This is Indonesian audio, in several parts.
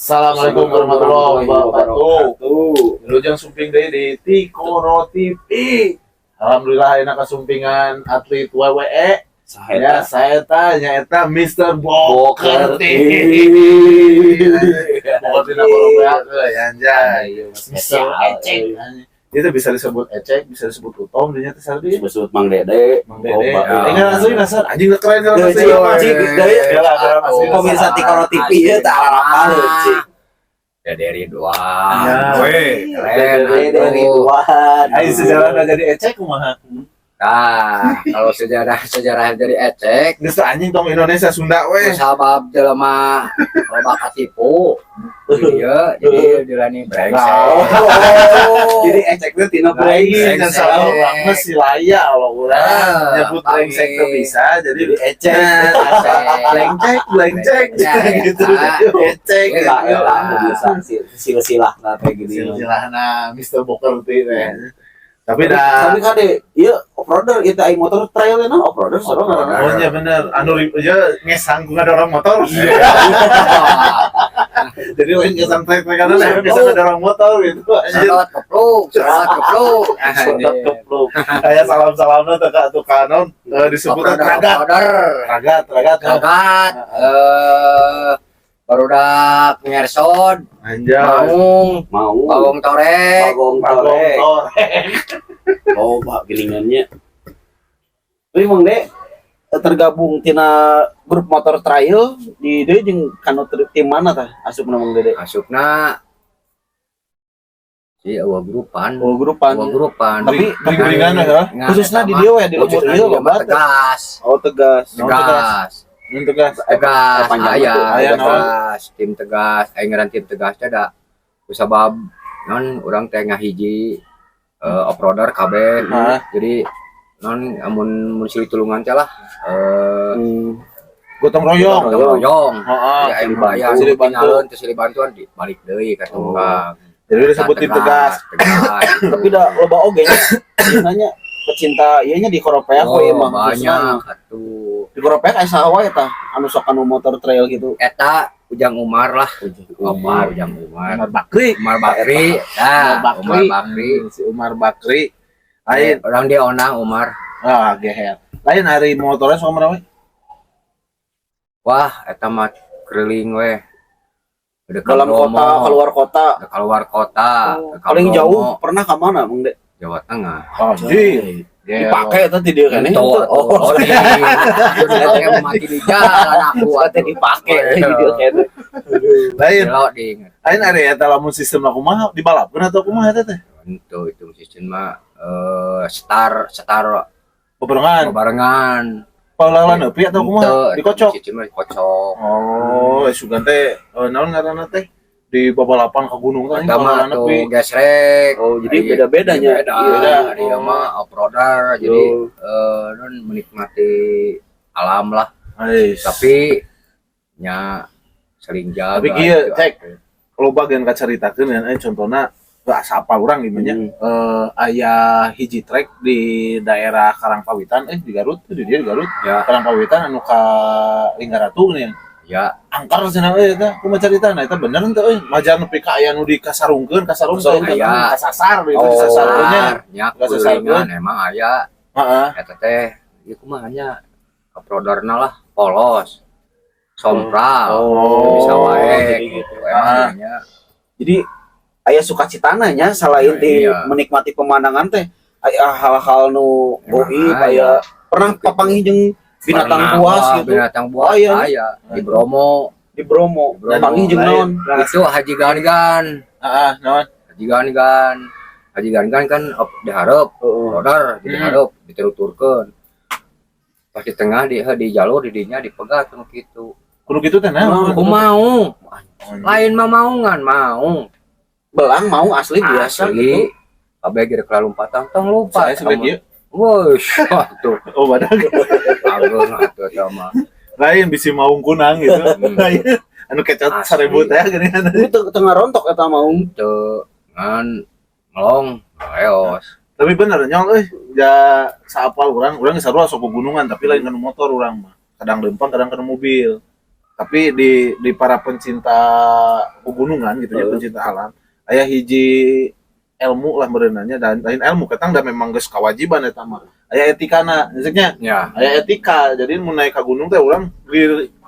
Assalamualaikum warahmatullahi wabarakatuh. Lujang sumping deui di Tikoro TV. Alhamdulillah enak kasumpingan atlet WWE. Ya, saya tanya eta Mr. Boker TV. Boker tina borobeakeun anjay. Mr. Ecek. Itu bisa disebut Ecek, bisa disebut Utom, dinya teh sardi. Disebut Mang Dede. Mang Dede. Ingat asli dasar anjing keren kalau asli. Anjing Gaya lah asli. Pemirsa Tikoro TV ya tak apa cik. Dede Ridwan. Weh, keren. Dede Ridwan. Ayo sejarah jadi Ecek kumaha? Nah, kalau sejarah dari Ecek, Geus anjing tong Indonesia Sunda we. sabab jelema loba katipu. Jadi dilani brengsek. Jadi Ecek teh tina brengsek dan salah orang mah si laya Allah urang nyebut brengsek teh bisa jadi Ecek. Brengsek gitu. Ecek. Silsilah kayak gini. Silsilahna Mr. Boker teh. Tapi Tapi kade, iya off-roader kita aing motor trail na off-roader sareng ngaranna. oh iya bener, anu ya ngesang ku dorong motor. Jadi lain ngesang trek karena bisa dorong motor gitu. Anjir. Sedot kepluk. Sedot kepluk. Kayak salam-salamna teh ka tukanon disebut ragat. Ragat. Barudak ngerson, Anjay. bawang torek, Oh, Pak gilingannya. Tapi Mang De tergabung tina grup motor trail di deui jeung kanu tim mana tah asupna Mang Dede? asupna si awa grupan. Tapi bering-beringan ya. Khususnya di dia ya di lembur ieu loba teh. tegas. Oh tegas. Tegas. Aya tegas, tim tegas, aing ngaran tim tegas teh da kusabab non urang teh ngahiji off-roader kabeh. Jadi non amun silih tulungan teh lah Gotong royong. Heeh. Ya aing bayar silih bantuan teh silih bantuan dibalik deui ka tunggang. Jadi disebut tim tegas. Tapi da loba oge nya. Nanya pecinta ieu nya di Koropea we mah banyak atuh. Di Koropea aya saha wae tah anu sok anu motor trail gitu. Eta Ujang Umar lah. Ujang Umar. Umar Bakri. Si Umar Bakri. Lain Orang dia onang Umar. Geher. Lain hari motornya sok mana we? Wah, eta mah keliling we. Dalam kota, keluar kota. Paling jauh pernah ke mana, Mang De? Jawa Tengah. Anjir. Dipakai eta ti dieu kan? Dia mati di jalan aku Ate dipake gitu kan. Lain hari eta lamun sistem kumaha dibalapkeun atau kumaha eta teh? Itu sistem mah star barengan. Palalan neupi atau kumaha? Dikocok. Sistem mah dikocok. Oh, sugan teh naon ngaranna teh? Di babalapan ke gunung kan palalan neupi gesrek. Oh, jadi beda-bedanya. Beda. Dia mah off-roader jadi non menikmati alam lah. Tapi nya sering jaga. Tapi kieu cek lo bagian kacaritakeun ya contohna asa apa urang gitu nya. Aya hiji trek di daerah Karangpawitan di Garut di Garut. Ya. Karangpawitan anu ka Linggaratu nih. Ya, angkar cenah eta kumaha caritana eta bener henteu euy majar nepi ka aya nu dikasarungkeun kasasar nya kulingan emang aya. Eta teh ieu kumaha nya off-roaderna lah polos. Sompral. Bisa wae gitu emang nya. Jadi aya sukacitana nya selain di menikmati pemandangan teh aya hal-hal nu goib aya pernah papanggih jeung binatang buas aya di Bromo papanggih jeung naon itu Haji Gangan naon Haji Gangan kan dihareup roder dituturkeun pas di tengah di jalur di dinya dipegat kitu kudu kitu teh naon aku mau lain mah maungan belang mau asli biasa gitu kabeh ge rek lompatan tong lompat saya dia woi tuh oh badak agung atuh sama lain bisi maung kunang gitu anu kecot 1000 teh geuningan itu tengah rontok eta maung teu ngan melong leos tapi bener nyong ja saapal urang geus sarua sok gunungan tapi lain kana motor urang mah kadang lempang kadang kana mobil tapi di para pencinta pegunungan gitu ya, pencinta alam aya hiji ilmu lah berenanya dan lain ilmu ketang dan memang geus kewajiban eta mah aya etikana maksudnya Ya. aya etika jadi mun naik ka gunung teh urang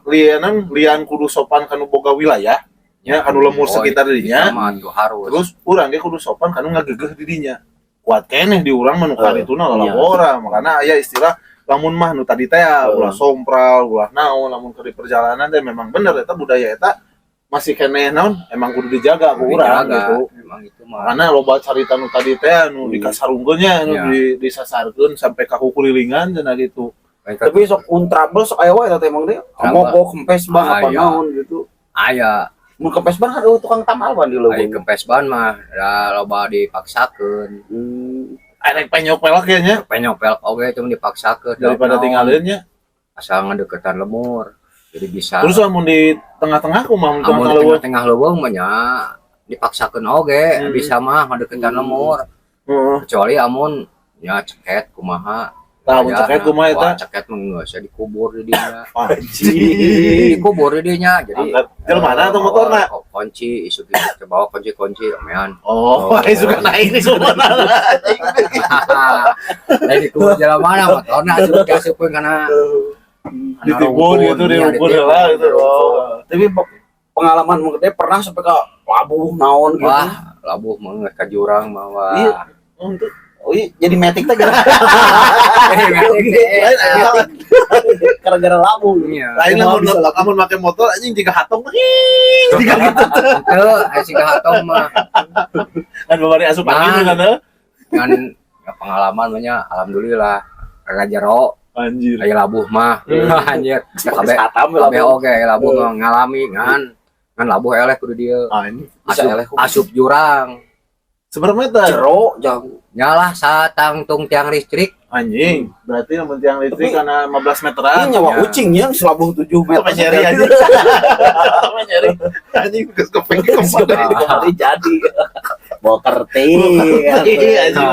lian kudu sopan kanu boga wilayah ya kanu lemur sekitar dirinya harus terus urang ge kudu sopan kanu ngagegeh di dinya kuat keneh di urang mah nu karituna lalabora makana aya istilah lamun mah nu tadi teh ulah sompral ulah naon lamun ke di perjalanan teh memang bener eta budaya eta masih keneh naon emang kudu dijaga ku urang gitu emang itu mah karena loba carita nu tadi teh anu dikasarungkeunnya anu disasarkeun sampai ka kulilingan cenah gitu tapi sok trouble sok aya wae eta emang teh mogok kempes ban apa naon gitu aya mun kempes ban ada tukang tamal ban di leuweung ai kempes ban mah da loba dipaksakeun arek penyopel kayaknya penyopel oge cuma dipaksakeun daripada tinggalin nya asal ngadeukeutan lemur jadi bisa terus lamun di tengah-tengah kumaha mun amun tengah-tengah tengah leuweung mah nya dipaksakeun oge bisa mah ngadeukeutan lemur kecuali amun nya ceket kumaha tah mun ceket kumaha eta ceket mah geus dikubur di dinya anjing dikubur di dinya jadi jelmana atau motorna kunci isu kita bawa kunci omean ai suka naik di sumana lain dikubur jalan mana motorna asup kasupkeun kana ditibur gitu dirubur lah gitu tapi pengalaman mungkin pernah sampai ke labuh naon gitu wah labuh mah ka jurang mah wah iya untuk jadi metik teh gara-gara labuh lain lamun make motor anjing tiga hatong tiga gitu teu sing hatong mah kan babari asup angin kan pengalaman mah alhamdulillah kagak jero anjir aya labuh mah anjir kabeh oge labuh mah ngalami ngan labuh eleh kudu dieu asup jurang seberapa meter jero jauh nyalah satangtung tiang listrik anjing berarti yang tiang listrik karena 15 meteran ini nyawa kucingnya selabuh 7 meter nyari aja nyari anjing geus kepeng kembali jadi bawa kerti anjing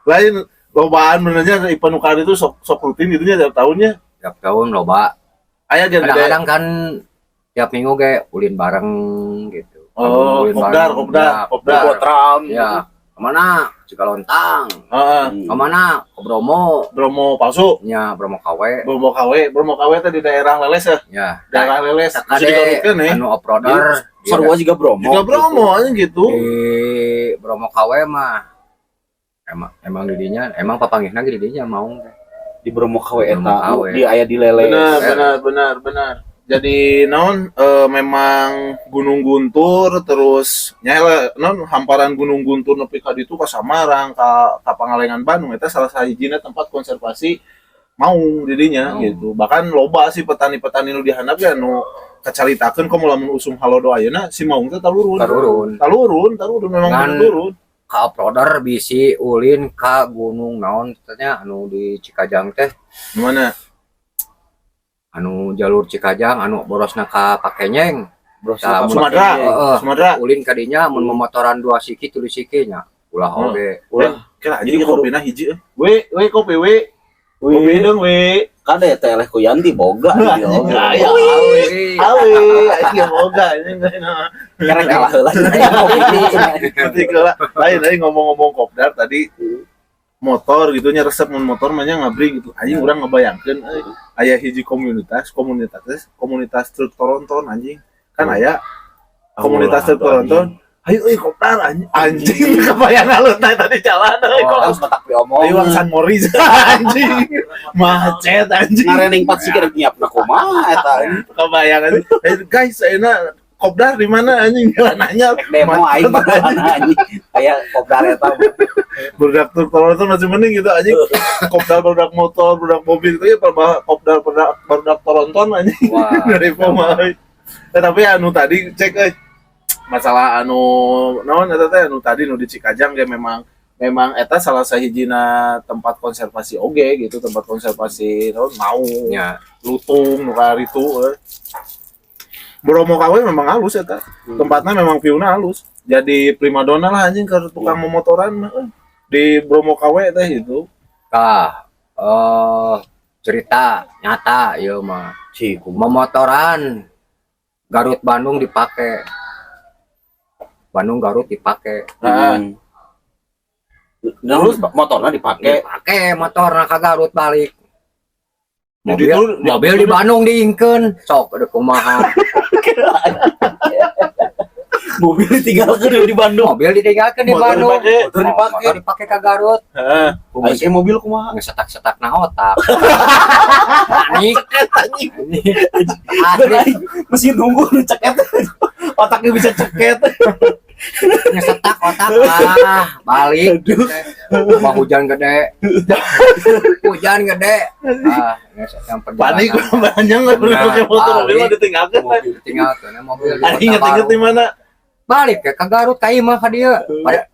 lain lobaan benernya Ipan Ukari itu sok rutin gitu nya tiap tahunnya tiap tahun loba aya kadang-kadang kan tiap minggu ge ulin bareng gitu kopdar tram ya kemana Cikalontang kemana ke Bromo palsu nya Bromo KW teh di daerah Leles ya daerah Leles anu off-roader sarua juga Bromo aja gitu di Bromo KW mah emang didinya emang papanggihna ge didinya mau di Bromo KW eta di aya di Leles benar jadi naon memang Gunung Guntur terus nyala naon hamparan Gunung Guntur nepi ka ditu ka Samarang ka Pangalengan Bandung eta salah sahijina tempat konservasi maung didinya gitu bahkan loba sih petani-petani nu dihandap ya nu kacaritakeun komo lamun usum halodo ayeuna si maung teh talurun memang talurun ka off-roader bisi ulin ka gunung naon tanya anu di Cikajang teh mana anu jalur Cikajang anu borosna ka Pakenyeng Sumatera ulin kadinya mun memotoran 2 siki 3 siki nya ulah oge kira jadi kopina hiji we kopi kopi deung we kade teh leh ku Yanti boga aya awe aya boga karena kalah heula lain ngomong-ngomong kopdar tadi motor gitu nya resep mun motor mah nya ngabring gitu anjing urang ngebayangkeun aya hiji komunitas truk Toronton anjing kan aya komunitas truk Toronton ayo kopdar anjing kebayang alutna tadi jalan harus matak diomong iwang San Moritz anjing macet anjing ngarening 4 sikir nyiapna kumaha eta kebayang guys ayeuna kopdar di mana anjing nanya demo aing mana anjing aya kopdar eta budak Toronton masih mending gitu anjing kopdar budak motor budak mobil itu ya kopdar budak Toronton anjing dari pemain tapi anu tadi cek masalah anu naon eta teh anu tadi nu di Cikajang ge memang eta salah sahijina tempat konservasi oge gitu tempat konservasi naon maung lutung nu karitu Bromo KW memang halus eta tempatnya memang view-na halus jadi primadona lah anjing ke tukang memotoran di Bromo KW teh itu cerita nyata ya mah Cik, memotoran Garut Bandung dipakai Bandung Garut dipakai terus motornya dipakai motor ke Garut balik Jadi mobil di Bandung diingkeun sok ada kumaha mobil ditinggalkan di Bandung mobil ditinggalkan di Motor Bandung dipakai. motor dipakai ke Garut Heeh. Aing mobil kumaha ngesetak-setak na otak panik asli masih nunggu nu ceket otaknya bisa ceket ngesetak otak balik mau hujan gede yang Panik perjalanan banyak nggak perlu pakai motor mobil mah ditinggalkan. mobil ditinggalkan mobil di Anjing Kota inget-inget di Baru. mana? Balik ke Garut ka imah ka dieu pada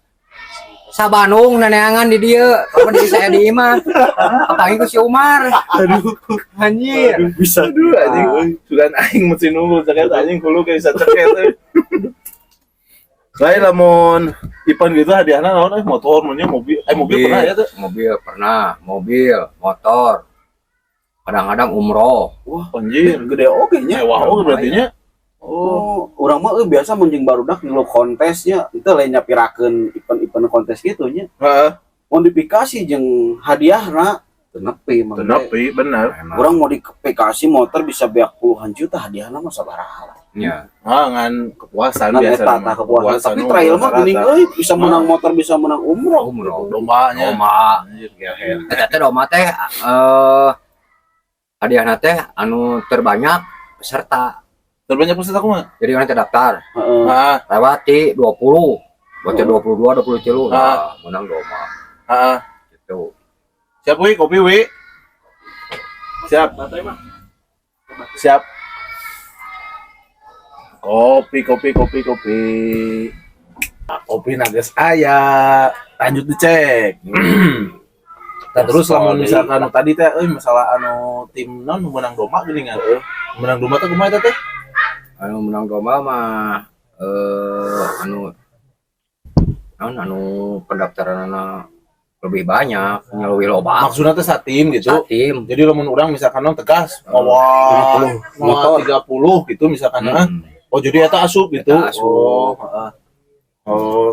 Sabanung neneangan di dieu kapan di saya di imah apalagi ku si Umar Aduh, anjir bisa aduh anjing. Sugan aing mesti nunggu ceket anjing kulo kayak bisa ceket. Lain lamun Ipan gitu hadiahna naon motor maunya mobil. Mobil pernah ya tuh. mobil motor kadang-kadang umroh Wah, anjir. gede oke nya Mewah oge berarti nya. oh urang mah biasa menjing barudak di kontesnya itu lain nyapirakeun event kontes gitu nya Heeh. modifikasi jeung hadiahna teu nepi mah Tenapi bener. urang modifikasi motor bisa beak puluhan juta hadiahna mah sabaraha ya Ngan kepuasan nah biasa. eta mah. kepuasan tapi nu trail mah rata-rata. geuning euy bisa menang motor bisa menang umroh Dombanya. Doma Anjir, gehel. eta teh doma teh hadiahna teh anu terbanyak peserta Terbanyak peserta kumaha? jadi orang terdaftar heeh Ah, lewati 20 bocah 22 23 nah menang doma ah. gitu Siap wi, kopi wi. Siap. Siap. Kopi. Nah, kopi nages aya. Lanjut dicek. Nah, terus lamun misalkan tadi teh masalah anu tim non menang domba geuning kan. Menang domba teh kumaha eta teh? anu menang domba mah anu pendaftaran lebih banyak lebih loba Maksudnya teh satim gitu. tim Jadi lamun urang misalkan non tegas mawa 30 gitu misalkan Oh jadi eta asup gitu. Eta asup. Oh, heeh. Oh.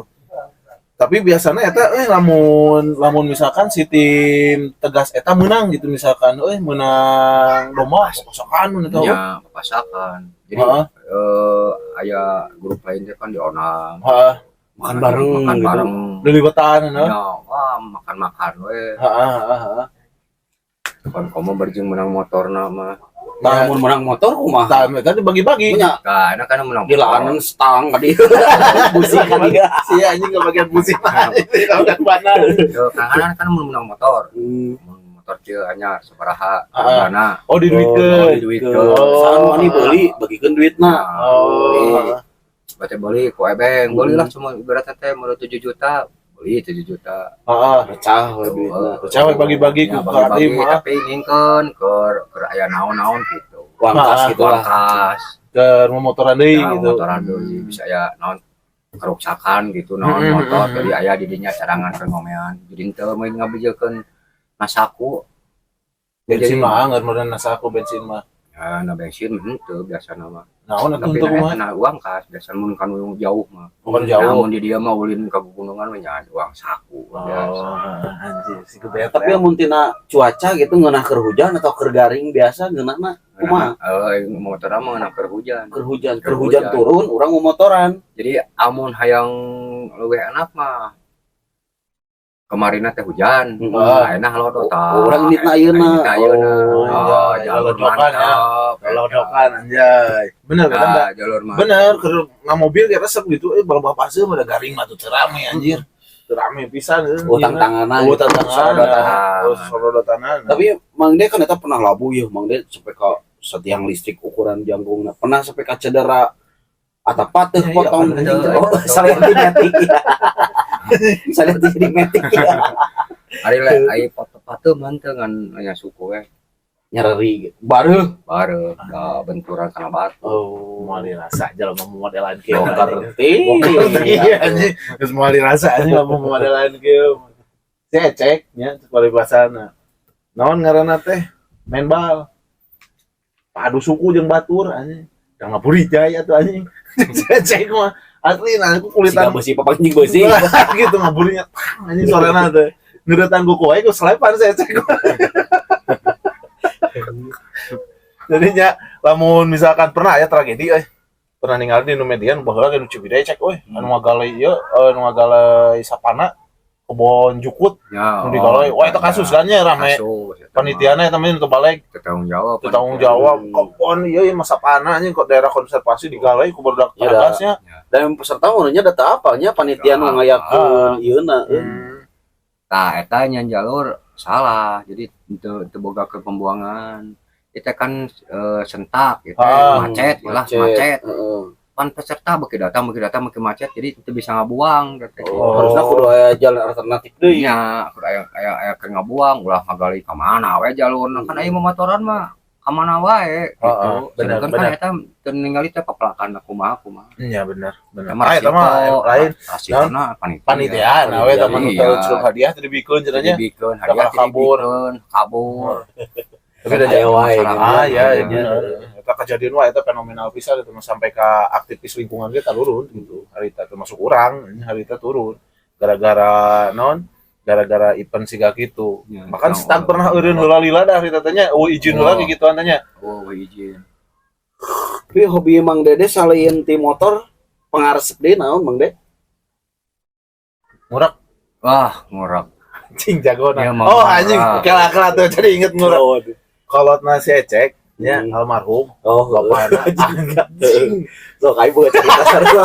Tapi biasanya eta lamun misalkan si tim tegas eta menang gitu misalkan menang domba pasokan eta. ya papasakan jadi Heeh. aya grup lain teh kan di Onam Heeh. Makan bareng makan gitu. bareng Liliwetan ya wah makan we Heeh. kan komo berjing menang motorna mah Nah, mun menang motor kumaha? Tah eta dibagi-bagi. Punya karena kan menang dilaanan stang tadi. Busi kan dia. Si anjing kebagian pusing anjing kalau kan banar. kan menang motor motor teu anyar sabaraha Ah. mana Oh diduitkeun. diduitkeun. Saan mani beuli bagikeun duitna. Oh. Berarti beli ku ebeng belilah cuma ibaratnya teh mau 7 juta beli 7 juta Heeh. Pecah we duitna. Pecah we bagi-bagi ya, ku bagi-bagi tim tapi ngingkeun ke aya naon-naon gitu Kuangkas Ah, gitu lah. kas ke memotoran deui gitu. motoran deui bisa ya naon keruksakan gitu naon motor jadi aya di dinya cadangan pengomean jadi teu main ngabijekeun nasaku Bensin mah anggar meureun nasaku bensin mah. ya na bensin henteu biasa nama Naon atuh tapi untuk kumaha? na uang kas biasa mun kan jauh mah Bukan jauh. namun di dia mah ulin ke pegunungan mah nya uang saku biasa. Anjir, si gede Tapi mun tina cuaca gitu ngeunah keur hujan atau keur garing biasa ngeunahna kumaha? Motor mah na keur hujan. Keur hujan Keur turun urang mau motoran. Jadi amun hayang leuwih enak mah kemarin teh hujan. Enak lodotan. Urang nitna ayeuna. Jalur lodokan ya. mantap. Lodokan anjay. Bener kan? Nah, jalur mah. Bener, keur ngamobil ya resep gitu bapak paseur mah da garing mah tuh teu rame anjir. Teu rame pisan. Utang tanganan. Utang tanganan. Sorodotan. Sorodotanan. Tapi Mang De kan eta pernah labu ya, Mang De sampai ka setiang listrik ukuran janggungna. Pernah sampai ka cedera atap pateuh potong. Oh, saya di metik. Saya di metik. Ari foto-foto manteu ngan aya suku we. Nyeri gitu. Baru Bareu benturan kana batu. Oh, mau dirasa aja lah mau modelan kieu. ngerti. Iya anjing, geus mau dirasa anjing mau modelan kieu. Cek nya kualitasana. Naon ngaranna teh? main bal. Padu suku jeung batur anjing. Da ngaburijay atuh anjing. Cek mah asli nah aku kulitan Siga besi papanjing besi. gitu ngaburinya anjing sorana teh. Ngeuretan kuku ae ku selepan saya cek. Jadinya lamun misalkan pernah ya tragedi pernah ningali di nu media nu baheula ge nu Ciwidey cek anu ngagale ieu anu ngagale sapana kebon jukut Ya. nu digalai wah itu kasus kan nya rame panitiana eta mah teu balik tanggung jawab. tanggung jawab kebon ieu masa sapana nya kok daerah konservasi digalai ku barudak Ya, tugasnya Dan peserta nya data apa nya panitia nu ngayakeun ieuna. Tah eta nya jalur salah. Jadi teu boga ke pembuangan. Itu kan sentak gitu, macet. Heeh. Pan peserta beki datang beki macet jadi itu bisa ngabuang gitu. Harusnya kudu aya jalan alternatif deui. Nya kudu aya keur ngabuang ulah ngagali ka mana we jalurna kan aya motoran mah ka mana wae gitu. Sedangkan kan eta teu ningali teh papelakan kumaha. iya bener Emang eta mah lain aslinya panitia nah we teh mah teu hadiah teu dibikeun cenah nya dibikeun hadiah kabur. kabur. tapi udah Aya wae. ya bener eta kejadian wae eta fenomenal pisan itu sampai ke aktivis lingkungan kita turun gitu harita termasuk urang harita turun gara-gara event siga gitu Ya, bahkan stang pernah eureun heula lila dah harita teh nya izin heula ge gitu tanya Izin. Tapi hobi Mang Dede selain ti motor pengaresep deui naon Mang Dede? ngurak Wah, ngurak. anjing jagona Ya, mau oh ngurak. anjing kela tuh jadi inget ngurak kolotna si Ecek ya almarhum Oh, bapana anjing so kai buat cerita sarua.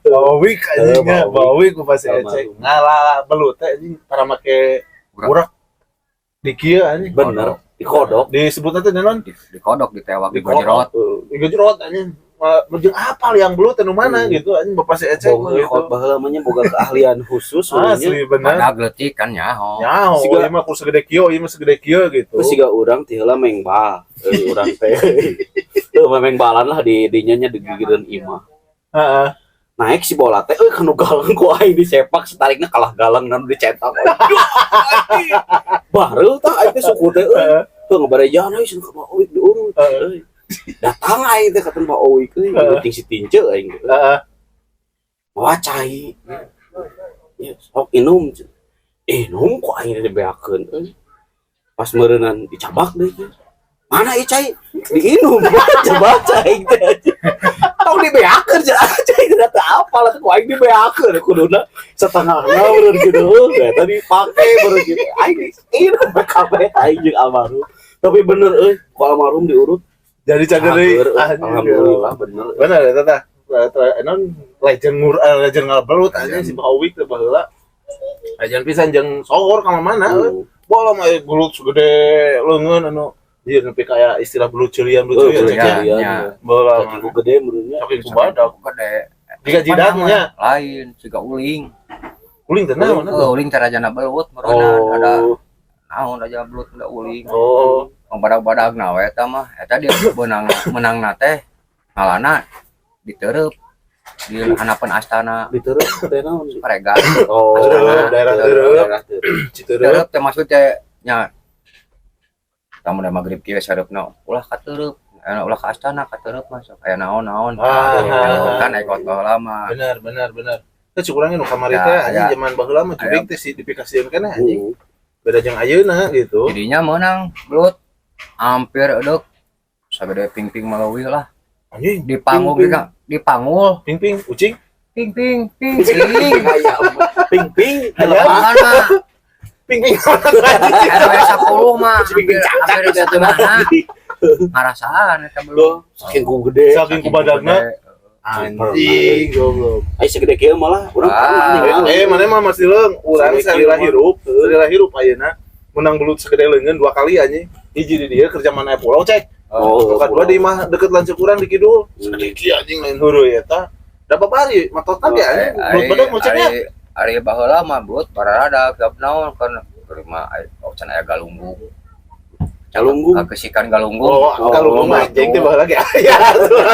bawik anjingnya bawik ku pas Almarhum. Ecek ngalah belut teh anjing para make ngurak di kieu anjing Bener, dikodok. disebutna teh naon Di kodok ditewak di Dikodok. gojrot. digejrot anjing jeung apal yang belut anu mana gitu anjing bapak si Ecek mah gitu Baheula mah nya boga keahlian khusus asli bener Ada gletik kan nyaho. nyaho Siga- ieu mah ku segede kieu ieu mah segede kieu gitu Terus siga urang ti heula mengbal. Urang teh. Tuh mengbalan lah di dinya nya digigireun imah. heeh Naik si bola teh kanu galang ku aing disepak setarikna kalah galang dan dicetak. Baru tah aing teh suku teh tuh ngabarejan euy sun ka Oik diurut. Datang aing teh ka tempat Oik euy penting si tince aing. heeh Wah cai. Ya sok inum. Inum kok aing dibeakeun euy. Pas meureunan dicabak deui. Mana cai? Diinum. Coba cai teh. Tau dibeakeun cai ternyata apa lah ku aing dibeakeun kuduna setengahna beureuh gitu. Eta dipake beureuh gitu. Aing inum kabeh aing jeung almarhum. Tapi bener euy, ku almarhum diurut. jadi cager deui Alhamdulillah bener. bener eta tah non legend legend ngabelut anjing si Bawik teh baheula legend pisan jeung sogor ka mana bola mah belut segede leungeun anu ieu nepi kaya istilah belut ceulian Ceulian, cek ya ya. bola Saking ku gede menurutnya. saking ku badak Gede. jika jidatnya Lain siga uling. kuling teh naon Uling carajana belut meureunan ada Oh, naon aja belut da uling. oh Badag-badagna we eta mah eta dia menangna teh ngalana diteureub di hanapeun astana diterus teh naon? Paregan. Oh, Teureub, daerah Teureub. Citeureub Teureub teh maksud teh nya tamu da magrib kieu sareupna ulah ka teureub ulah ka astana ka teureub mah sok aya naon-naon kan ekot baheula mah. bener teh cukurangnya nu kamari Ya, teh ya. anjing zaman baheula mah cubing teh si dipikasieun kana anjing beda jeung ayeuna gitu Jadinya menang belut hampir eudeuh sagede ping-ping malawi lah anjing dipangul dipangul ping ucing ping cing Ayam. Ping-ping. telepon mah ping RW 10 mah hampir Cacak satu mana ngarasaan eta belum Saking ku gede. saking ku badagna anjing goblok Ai segede kieu malah urang pernah ningali. mana mah masih leung urang salila hirup ayeuna menang belut segede leungeun 2 kali anjing hiji di dieu kerja mana pulau cek Oh, kedua di mah deket lanceuk urang di kidul segede kieu anjing lain heureui eta da babari matotan ge anjing belut badag nu ceknya ari baheula mah belut bararada gap naon kan terima can aya galunggung Galunggung. kesikan galunggung oh kalau mah anjing teh baheula ge aya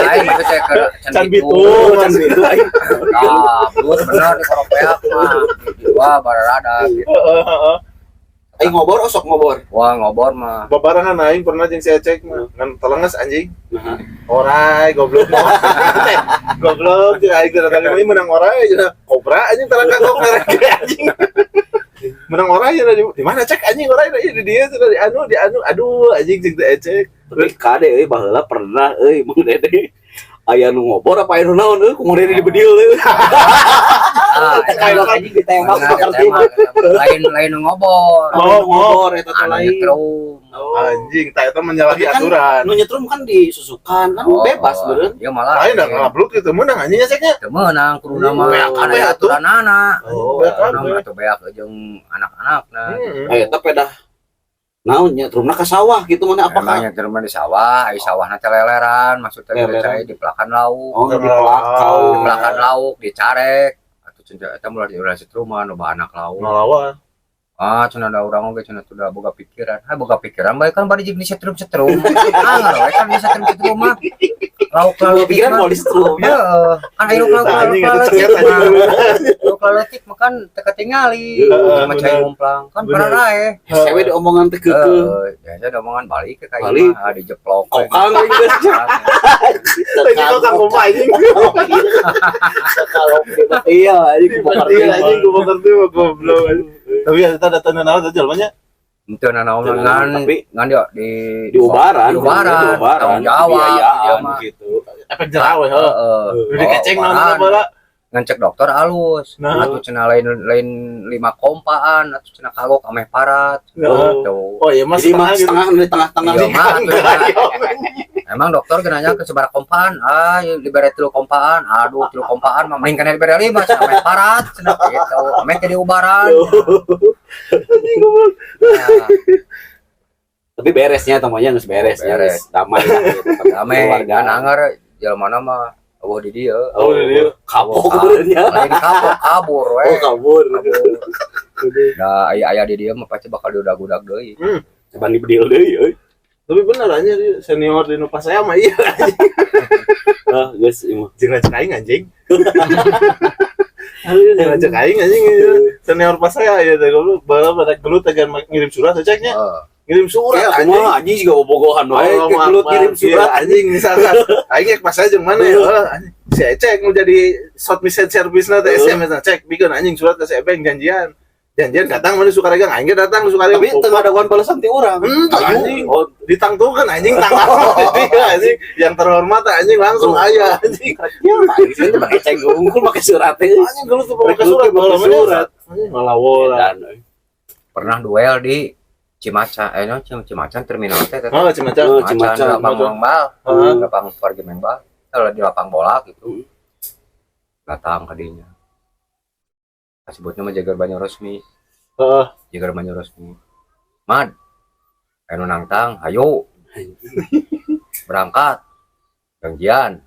lain itu teh ke can bitu Can itu ai. belut bener di koropeak mah di dua bararada gitu ngobor osok ngobor. Wah ngobor mah. Babarangan aing pernah jeung si Ecek mah ngan telenges anjing. Nah, Orai goblok. Goblok jeung aing tara kali menang orai cenah. Kobra anjing tara kagok mereka anjing. Menang orai cenah di mana cek anjing orai di dia cenah di anu aduh anjing jeung teh Ecek. tapi kade euy baheula pernah euy mun dede aya nu ngobor apa aya nu naon euy kumaha dede di bedil euy. Kayak anjing ditembak pakerti. Lain nu ngobor. Ngobor eta teh Anu lain. nyetrum. Anjing tak eta menyalahi Tapi kan aturan. nu nyetrum kan disusukan kan bebas beureun. Iya malah. Lain dah ngablut gitu menang anjing Eceknya. Teu meunang kuruna mah Beak anu kabeh atuh. aturanana. Beak kabeh. Atuh beak jeung anak-anakna. Eta pedah naon nyetrumna ka sawah gitu mana apakah Emangnya terima di sawah, di sawahna teh leleran, maksudnya Leleran. di pelakan lauk. oh di pelakau Di pelakan lauk, dicarek. Atuh cenah eta mulai diulah setruman nu anak lauk. Ngelawan. Ah, cenah ada urang oge cenah teu da boga pikiran. Boga pikiran bae kan bari jeung di setrum-setrum. Ah, we kan di setrum-setrum mah. Lauk-lauk pikiran mau disetrum Heeh. Kan aya lauk-lauk Anjing itu cenget anjing. lauk-lauk mah kan teu katingali. Macai ngumplang kan pararae. sewe di omongan teh keukeuh Biasa ada omongan balik ke kayak Balik. mah, dijeplok. kokang aing geus Lagi kok kan kumpah anjing. kalau iya anjing Iya anjing gua ngerti mah goblok. Tapi eta datang naon teh jelmanya? Itu nanaon Teu ngan naon, tapi ngan dia di ubaran tanggung jawab biayaan iya mah. gitu Efek jerah we heuh. Heeh. Udah keceng naon bola. Ngan cek dokter alus. Nah. Atuh cenah lain 5 kompaan, atuh cenah kagok ame parat. Nah. Tuh. Oh iya mas jadi mah gitu. setengah di tengah-tengah Iya, mah, emang dokter genanya ke sebarang kompaan, diberi 3 kompaan, aduh 3 kompaan, mah mending kana diberi 5, sampai parat, cenah gitu, ame ke di ubaran. Nah, tapi beresnya temuannya geus beres Beres. damai lah gitu. ame Keluarga. dan anggar jelema mah eueuh di dieu. Oh dia. kapok Ah, benernya lain kabur we. oh kabur Da aya di dieu mah pasti bakal diudag-udag deui. coba di bedil deui euy Tapi bener aja dia senior di Nupa saya mah iya anjing. ah geus ieu Jeung ngajak aing anjing. Jeung ngajak aing anjing senior pas saya ya teh goblok bala pada gelut aja ngirim surat ceknya. Heeh. Ngirim surat ya anjing. kumaha anjing juga bobogohan wae Oh, kegelut maaf, kirim maaf. surat Iya, anjing misalkan aing ek pas aja mana ya anjing. Si Ecek mau jadi short message service na teh SMS na cek bikin anjing surat ke si Ebeng janjian datang mana Sukaregang aing ge datang Sukaregang tapi teu ngadaguan balasan ti urang anjing ditangtukan anjing tanggal anjing yang terhormat anjing langsung aya anjing ya anjing pakai cek unggul pakai surat teh anjing gelut tuh pakai surat Pakai surat. anjing ngalawola dan Pernah duel di Cimacan, Cimacan terminal teh. oh Cimacan Oh, Cimacan Cimacan. lapang mengbal, Heeh. lapang pergi mengbal. Kalau di lapang bola gitu. Datang ke dinya. Sebutnya mah jagar banyu resmi. heeh Jagar banyu resmi. Mad. Anu nangtang, ayo. Berangkat. Janjian.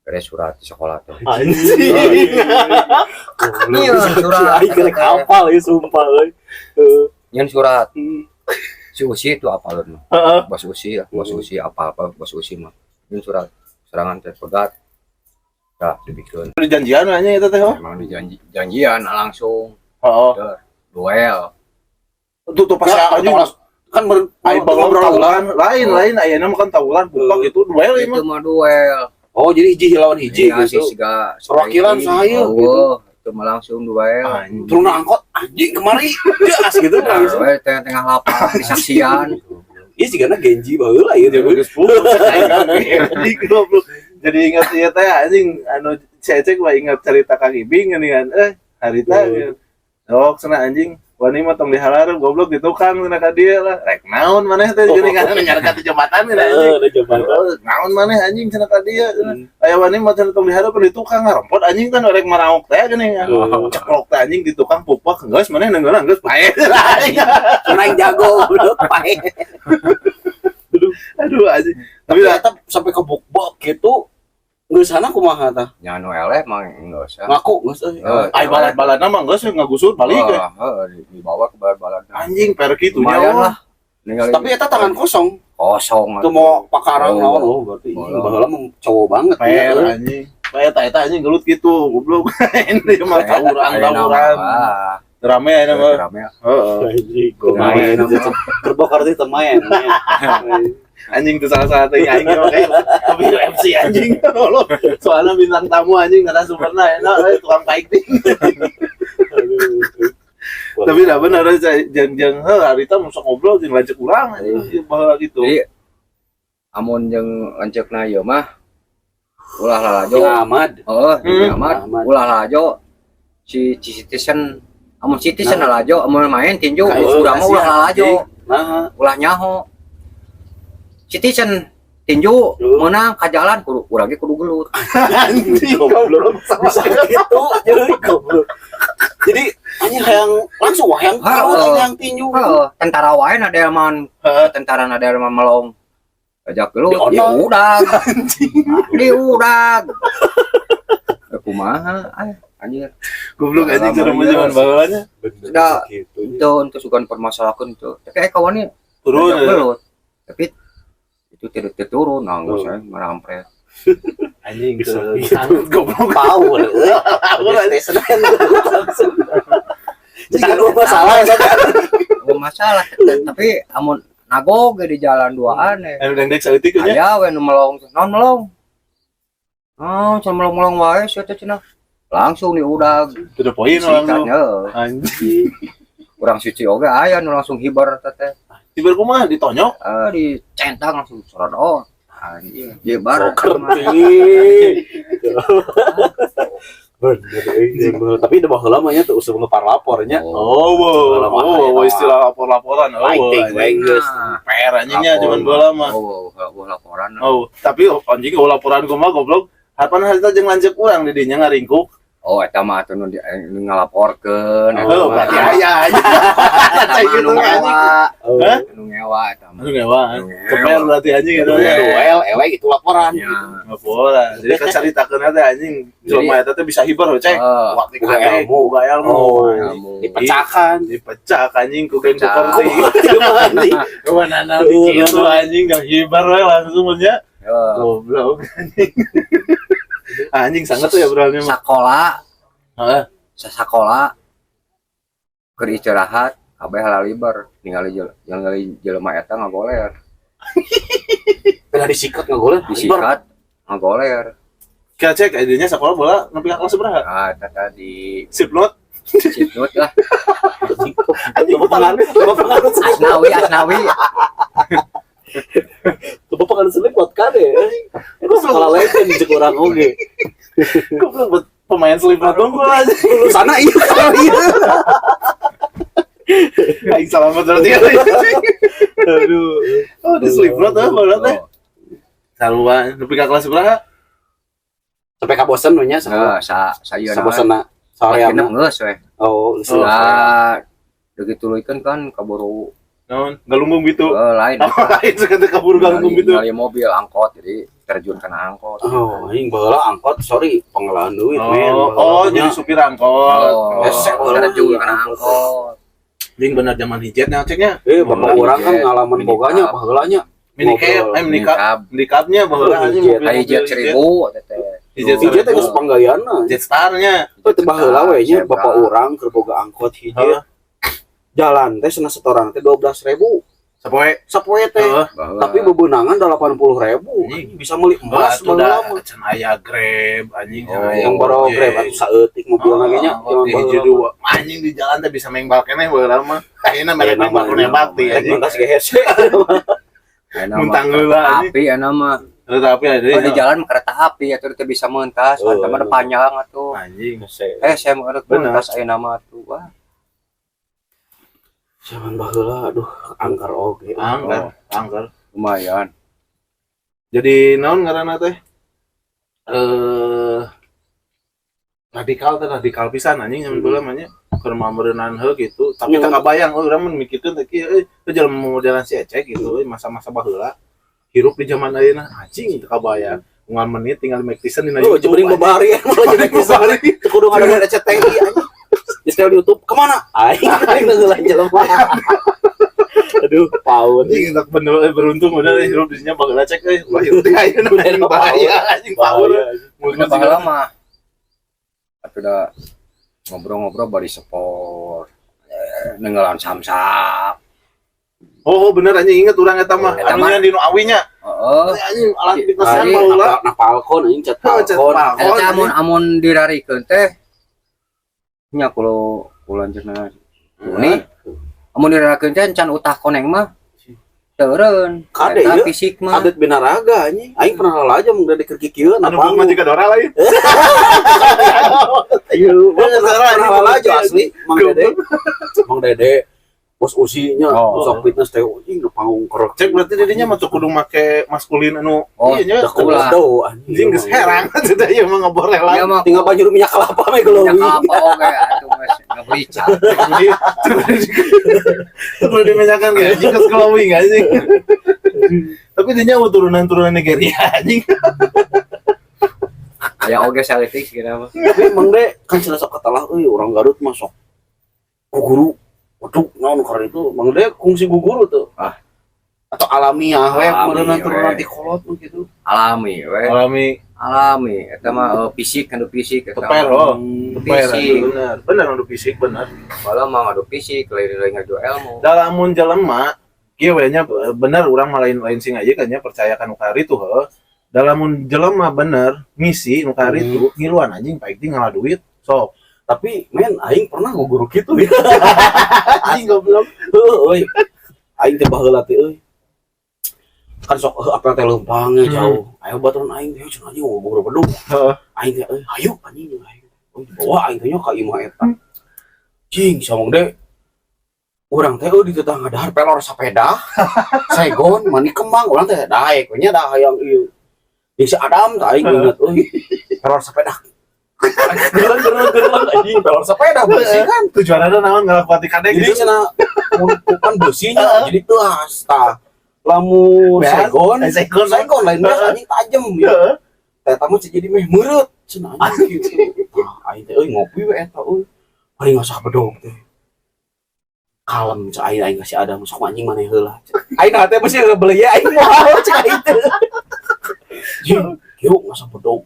Beres surat di sekolah teh. anjing Iya, surat. aing keur kapal ya sumpah euy Nyen surat. Si Usi itu apalun. heeh Bos Usi ya, Bos Usi apa Bos Usi mah. Nyen surat. Serangan teh pegat. Dah dibikin. janjian anjing eta teh Emang janjian langsung heeh duel. tuh pas Ya, anjing kan aing ngobrol tawuran lain ayeuna mah kan tawuran bupak itu duel ieu mah Itu mah duel. oh jadi hiji lawan hiji Iya sih gitu siga Perwakilan saya, gitu. Itu mah langsung duel. anjing turun angkot anjing kemari gas gitu Nah, langsung we tengah lapang di saksian. iya sih karena Genji baheula ieu teh Geus putus anjing goblok. Jadi ingat ieu teh anjing anu cecek mah ingat cerita Kang Ibing geuningan harita sok cenah anjing wani mah tong dihalareup goblok di tukang cenah ka dieu lah rek naon maneh teh geuningan nyareka teh jembatan cenah anjing ada jembatan naon maneh anjing cenah ka dieu aya wani mah cenah tong dihalareup di tukang ngarompot anjing kan rek maraok teh geuningan ceklok teh anjing di tukang pupak geus maneh neungeuna geus pae naik jago udah pae aduh anjing tapi ternyata sampai ke bok gitu nggak sana kumaha tah Nyanu eleh mah enggak usah. ngaku nggak ai balad-balad mah geus ngagusur balik we. Dibawa ke balad-balad. Anjing per kitu Lumayan nya lah. Ninggalin tapi eta tangan kosong kosong. itu mau pakarang Oh. naon oh berarti baheula mah cowok banget per anjing eta anjing gelut gitu goblok ini mah tawuran Rame ya nama. rame. Heeh. Main terbakar teh main. Anjing itu salah satunya anjing tapi itu MC anjing. Soalnya bintang tamu anjing narasumberna enak tukang fighting. Tapi dah benar jang harita musuh ngobrol jeung lanceuk urang anjing baheula gitu. Jadi amun jeung lanceukna ieu mah ulah lalajo Ahmad. Ahmad ulah lalajo si citizen amun citizen lalajo amun main tinju urang mah ulah lalajo ulah nyaho citizen tinju menang ka jalan urang ge kudu gelut Anjing goblok Bisa gitu jadi goblok. Jadi anjing hayang langsung hayang hayang tinju. tentara wae na delman tentara na delman melong ajak gelut di udag di udag kumaha anjir goblok anjing zaman baheulanya sudah itu untuk sukan permasalahan itu tapi kawannya turun gelut tapi itu tidak turun nanggus saya merampret anjing goblok Tahu. Jadi ada masalah ya kan. masalah tapi amun nagog di jalan duaan dendek saeutik nya aya we nu melong non melong can melong wae sia teh cenah langsung di udag to the point langsung sikatnya anjing urang suci oge aya nu langsung hibar teh tiba kumaha ditonyok dicentang langsung sorodot anjing hibar Bener, tapi udah baheula mah nya teu usah ngepar lapornya. Istilah lapor-laporan Fighting geus. PR anjingnya zaman bola mah. laporan. Tapi anjing laporan kumaha goblok. Hapan harita jeung lanceuk urang di dinya ngaringkuk. Eta mah atuh nu ngalaporkeun. Berarti aya aja. Nu ngewa. Nu ngewa eta mah. Aduh ngewaan. Kepel berarti anjing eta. Duel ewe gitu laporan. Laporan. Jadi kan caritakeun teh anjing jelema eta teh bisa hibar cek. Waktu ilmu. Dipecahkan. Dipecah anjing ku geng seperti. Kemanana bikin tuh anjing gak hibar we langsung nya. Goblok anjing. Anjing sangat tuh ya berarti mah. Sakola. Heeh. Sakola. Keur istirahat kabeh halalibar ningali jelema eta ngagoler. Pernah disikat ngagoler? Disikat ngagoler. Kita cek idenya sekolah bola nepi ka kelas berapa? Eta tadi Sipnot. Sipnut lah. Coba pengaruh Asnawi. Coba pengaruh selip buat kade. Itu sekolah lain kan dijek orang oge. Goblok buat pemain Slipknot dong gua aja. Sana iya. Aing selamat berarti. Aduh. Oh, di Slipknot bola teh. Saruan nepi ka kelas berapa? Sampai ka bosen we nya saya bosenna sareana. Geus we. Oh, begitu leukeun kan kaburu Naon? Galumbung gitu. lain. Lain sekali kabur galumbung gitu. Dari mobil angkot jadi terjun kena angkot. Oh, aing baheula angkot, sorry, pengelolaan duit, men. Jadi supir angkot. Terjun kena angkot. Ding bener zaman hijetnya ceknya. Bapak orang kan ngalaman boganya baheulanya. Minicabnya baheula anjing mobil. Hijet 1000 teteh. Hijet teh geus panggayana. Jet Star-nya. Itu baheula we nya bapak orang keur boga angkot hijet. Jalan teh cenah setoran teh 12.000. Sapoe teh. Tapi bebenangan 80.000. Bisa meuli emas baheula mah. Can aya Grab anjing. Yang baru Grab atuh saeutik mobilna ge nya. Anjing di jalan teh bisa mengbal keneh baheula mah. Ayeuna merek mengbal nembak teh anjing. Mentas ge hese. Muntang heula anjing. Api ana mah. Kereta api ada. Di jalan kereta api atuh teh bisa mentas, mantap mah panjang atuh. Anjing. Saya mau urut mentas ayeuna mah atuh. Wah. Zaman baheula aduh angker oge. Angker. Lumayan. Jadi naon ngaranna teh? Radikal pisan anjing zaman baheula mah nya. Keur mameureunaan heuh gitu. Tapi teu kabayang urang mun mikirkeun teh kieu teh jelema modelan si Ecek gitu masa-masa baheula. Hirup di zaman ayeuna anjing teu kabayang. Ungan menit tinggal make Tyson dina YouTube. Jeung babari malah jadi babari. Kudu ada RCTI anjing. Di YouTube kemana? Aing ngeuleuh jelema. Aduh, paun. Anjing tak bener beruntung udah hirup di nya baheula cek euy. Hirup di ayeuna bahaya anjing power. Mun baheula mah atuh da ngobrol-ngobrol bari sport. nenggelan samsak. Oh bener anjing inget urang eta mah Eta anu nya dinu awinya. Heeh. Anjing alat fitness Jadi, baheula. Nah palkon anjing cat Cet palkon. palkon. Eta amun dirarikeun teh nya kulo lanjutna. Ini amun dirarikeun teh can utah koneng mah teureun. Kade Eta ieu. fisik mah. Adet binaraga anjing. Aing pernah lalaja mun dari keur kikieuan Anu mah juga dora lain. Ayo, pernah lalaja asli Mang Dede. Bos usinya sok fitness teh anjing nu panggung kerek. Cek berarti didinya mah kudu make maskulin anu Oh, ieu nya Dah kudu anjing geus herang teh ieu mah ngaborel Iya lah. mah tinggal baju minyak kelapa mah glowing. minyak apa oge atuh geus ngabelica. Perlu dimenyakan ge anjing geus glowing anjing. Tapi dinya turunan-turunan Nigeria anjing. Aya oge saletik kira mah. Tapi Mang De kan cenah sok katalah euy urang Garut mah sok guguru. Waduh, naon karena itu Mang De kungsi guguru tuh. Atau alamiah we Alami, turunan we. ti kolot gitu. Alami we. Alami Eta mah fisik anu fisik eta. teper mah. fisik bener. Bener anu fisik bener. Bala mah anu fisik lain-lain ngadu ilmu. Dalamun jelema kieu we nya bener urang mah lain-lain sing aja kan nya percaya kan ukari tuh heuh. Dalamun jelema bener misi ukari tuh ngiluan anjing paek ting ngalah duit sok. Tapi men aing pernah guguru kitu ya. Anjing goblok. Euy. Aing teh baheula teh euy. Kan sok apel teh leumpangnya jauh. Ayo baturan aing teh cenah anjing guguru bedug. Heeh. Aing teh euy hayu anjing aing. Oh dibawa aing teh nya ka imah eta. Cing samong De. Urang teh euy di tetangga dahar pelor sapeda. Saigon mani kembang urang teh daek we nya da hayang ieu. Di si Adam teh aing inget euy. Pelor sapeda. Gerang anjing pelor sepeda besi kan. Tujuanna naon ngalakuati kadek Jadi gitu. cenah bukan besinya jadi teas tah. Lamun segon lain beas anjing tajem ya. Teh tamu jadi meh meureut cenah anjing gitu. Tah aing teh euy ngopi we eta euy. Bari ngasah bedog teh. Kalem cek aing kasih ada sok anjing maneh heula. Aing teh mesti ngebeli aing moal cek aing teh. Jing, yuk ngasah bedog.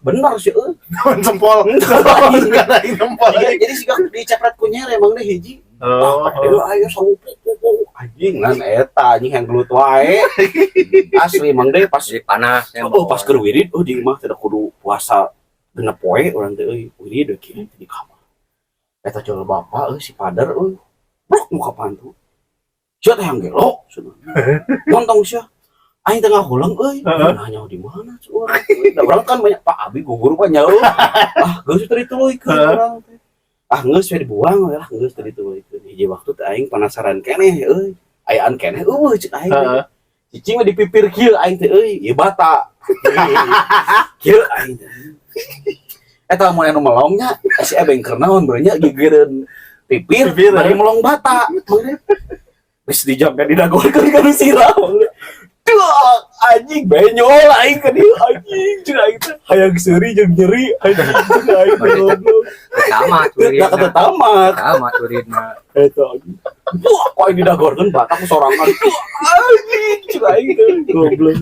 Bener sih euy. Sempol. Enggak ada sempol. Jadi sih dicepret ku nyere emang deh hiji. Oh. Ayo saupuk anjing nan eta anjing yang gelut wae. Asli emang deh pas panas ya. Oh pas keur wirid di imah teh kudu puasa genep poe urang teh euy. Wirid kieu di kamar. Eta jual bapak euy si padar euy. Brok muka pantu. Sia teh yang gelok cenah. Montong sia. Aing tengah hulang euy. Nanya di mana urang. Da urang kan banyak Pak Abi gugur banyak euy. Ah geus teh dituluykeun urang teh. Ah geus we dibuang we lah geus teh dituluykeun. Hiji waktu teh aing penasaran keneh euy. Ayaan keneh eueuh ceuk aing. Cicing mah dipipir kieu aing teh euy. Ieu bata. Kieu aing teh. Eta mun anu melongnya si ebengker naon beuh nya gigireun pipir bari melong bata. Geus dijamkan didagolkeun ka siram. Duh, anjing benyol aing ka dieu anjing cenah aing teh hayang seuri jeung nyeri aing goblok. Sama turin. Da kata tamat. Sama turin mah. Eta anjing. Wah, kok aing didagorkeun batak sorangan. Anjing cenah aing teh goblok.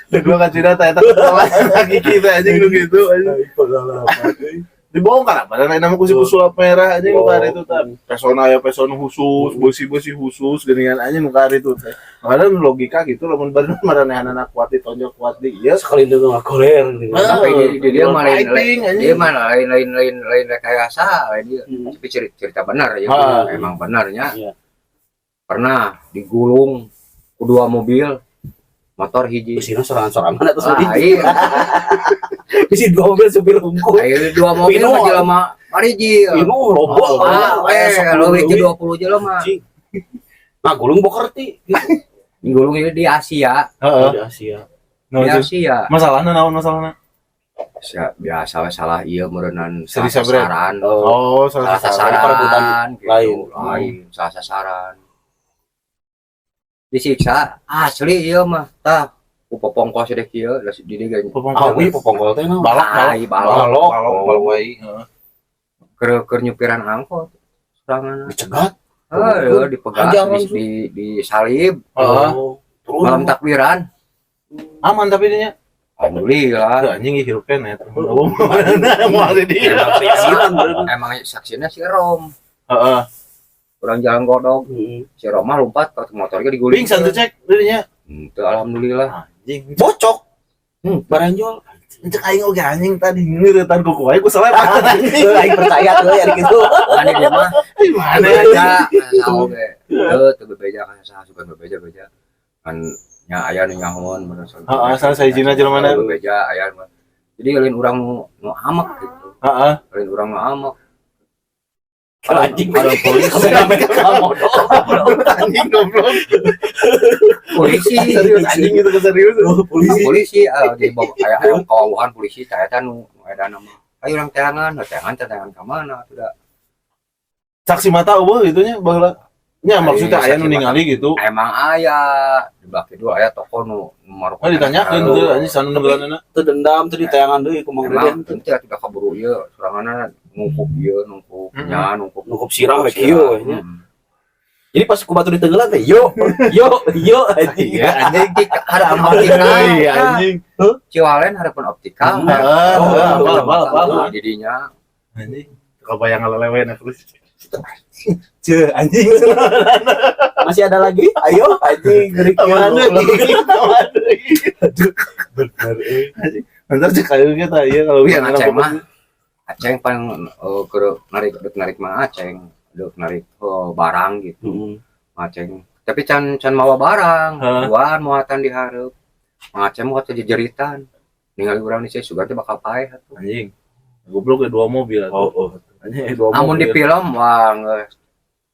Da gua kan cerita eta lagi kita anjing gitu anjing. Pengalaman. Dibongkar apa dan nama kusi sulap merah anjing nu kari itu teh. Pesona ya pesona khusus, besi-besi khusus geuningan anjing nu kari itu teh. Padahal logika gitu lamun badan maranehanana kuat ditonjol kuat di ieu Sekali itu nggak koler Tapi dia mah lain dia lain. mah lain rekayasa dia. Tapi cerita benar ya. Emang benarnya. Iya. Pernah digulung ku dua mobil motor hiji. Sina sorangan-sorangan atau Ah, sedih. iya. Bisi dua mobil supir unggul. Ayo dua mobil Pino. mah jelema mariji. Ini lobo. Leuwih ke 20 jelema. Nah, gulung bokerti. Digulung di Asia. Heeh. Di Asia. Di Asia. Masalahna naon masalahna? Biasa salah ieu meureunnan Seri sabret. sasaran. Oh, Salah sasaran. sasaran gitu. Lain. Salah sasaran. Disiksa asli ieu mah tah upopongkos deh kieu di dieu Awi popongkol teh naon? balok balok wae. keur nyupiran angkot sorangan Dicegat. dipegang Hajar di salib Oh. malam takbiran Aman tapi dinya. alhamdulillah Anjing hirup keneh. Mau ada di. Presidan bener. emang saksinya si Rom Heeh. Orang jalan godong, si Roma lompat ke motornya diguling. Pingsan tuh cek dirinya. Itu alhamdulillah. Anjing. Bocok. Baranjol. Cek aing oge anjing tadi ngeuretan kuku aing ku selepat anjing. Aing percaya tuh ya gitu. Mana dia mah? Mana Bebeja, saha ge. Teu bebeja kan saha suka bebeja. Kan nya aya nu nyahon menurut saya. Heeh, asal sajina jelema mana. Bebeja aya mah. Jadi lain urang nu amek gitu. Heeh. Lain urang nu amek. Anjing Kalau polisi sampai kamu Anjing goblok. polisi Serius anjing itu keserius. polisi di bawah kayak kawahan polisi saya nu edan nama ayo orang teangan ke mana sudah Saksi mata eueuh itunya baheula. Nya maksudnya aya nu ningali gitu. emang aya di belakang dua aya toko nu maruk Ditanyakeun teu anjing sanu nenggelanana. teu dendam teu ditayangan deui ku Mang emang Deden. teu tidak kaburu ieu soranganna ngungkup ieu nungkupnya nungkup Nukup sirah we kieu nya. Hmm. Jadi pas ku batu di tenggelam teh yo anjing. Iya anjing. Ada optika Iya anjing. Ciwalen harapan optika Heeh. didinya Anjing. Kebayang lelewen terus. Ce anjing. Masih ada lagi? Ayo anjing ngeri Mana deui. Bener anjing. Bentar cek kayu kita ieu kalau yang Aceh mah Aceh paling narik mah Aceh narik barang gitu Aceh tapi can mawa barang luar muatan diharap Aceh mau jejeritan ningali urang di Sugar teh bakal paeh anjing. Goblok dua mobil. Anjing dua mobil. amun di film wah geus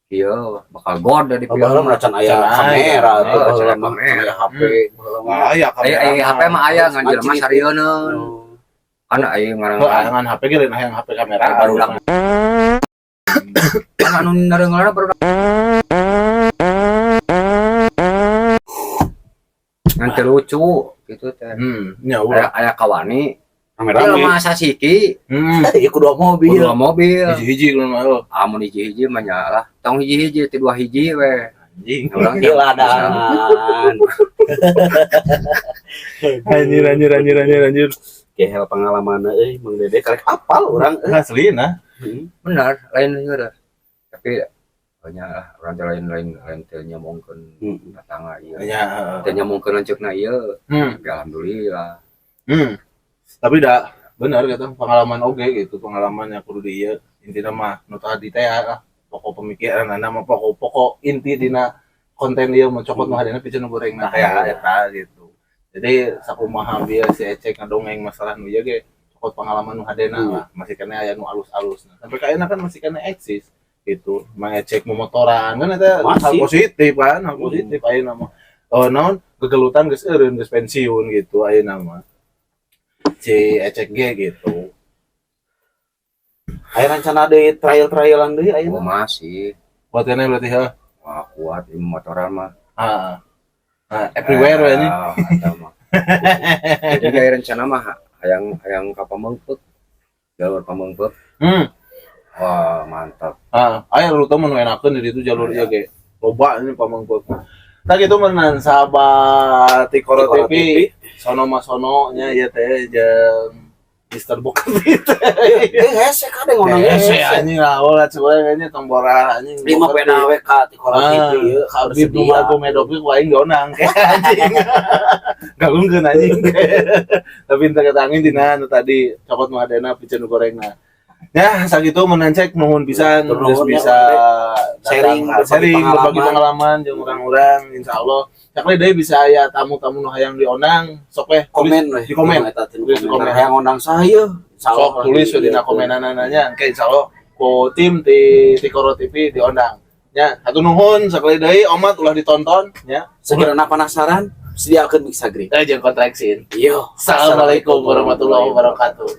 ieu bakal god di film Baheula macan aya kamera aya baheula kamera HP. Aya aya HP mah aya ngan jelema sarieuna kan aya ngarang Angan HP ge lain hayang HP kamera. barudak kan anu nareungeulna barudak ngan teu lucu gitu teh Nya ulah. aya kawani Kamera Dia masa siki, ieu ku dua mobil. dua mobil. Hiji-hiji kan mah. Amun hiji-hiji mah nyalah. Tong hiji-hiji teh dua hiji we. Anjing. Urang Giladan. Anjir. Kehel pengalaman Mang Dede karek apal urang Aslina. benar, lain juga. Tapi banyak orang lain teh nyamongkeun datang ieu. Nya. Teh nyamongkeun lanceukna ieu. Tapi alhamdulillah. Tapi dah benar kata pengalaman oge gitu, pengalaman yang kudu di ieu intina mah nu tadi teh lah pokok pemikiran mah pokok inti dina konten ieu mah cokot mah hadena piceun goreng nah kayak eta gitu. Jadi sakumaha bieu si Ecek ngadongeng masalah nu ieu ge cokot pengalaman nu hadena lah, masih kena aya nu alus-alus. Sampai kaena kan masih kena eksis gitu. Mang Ecek motoran kan eta hal positif kan, hal positif ayeuna mah. Oh naon gegelutan geus eureun geus pensiun gitu ayeuna mah. Si Ecek G gitu. Aya rencana deui trial-trialan deui aya Oh masih. Buat kene berarti ha. Wah kuat di motoran mah. Everywhere we ini. Eta mah. Jadi gaya rencana mah hayang ka Pamengpeuk. Jalur Pamengpeuk. Wah, mantap. Aya lu teu mun enakeun di ditu jalur ieu ge. Loba ini Pamengpeuk. Tah kitu menan sahabat Tikoro TV. Sono mah sono nya ieu teh jeung Mister Bukan teh. hese ka deng ngomong Hese anjing lah coba nya tombora anjing. 5 pena we ka Tikoro TV ieu. Habib nu aku medok ku aing gonang anjing. Galungkeun anjing. Tapi teu ketangin dina nu tadi cokot nu hadena piceun gorengna. Ya, sakitu menancek nuhun pisan terus bisa sharing berbagi pengalaman jeung urang-urang insyaallah. Cakle deui bisa aya tamu-tamu nu hayang diundang, sok we komen we di komen. Tulis di komen hayang undang saya. Sok tulis di komenanana nya engke insyaallah ku tim di Tikoro TV diundang. Nya, hatur nuhun sakali deui omat ulah ditonton nya. Sekiranya penasaran, sediakeun Big Sagri. Jeung kontraksin. Yo, Assalamualaikum warahmatullahi wabarakatuh.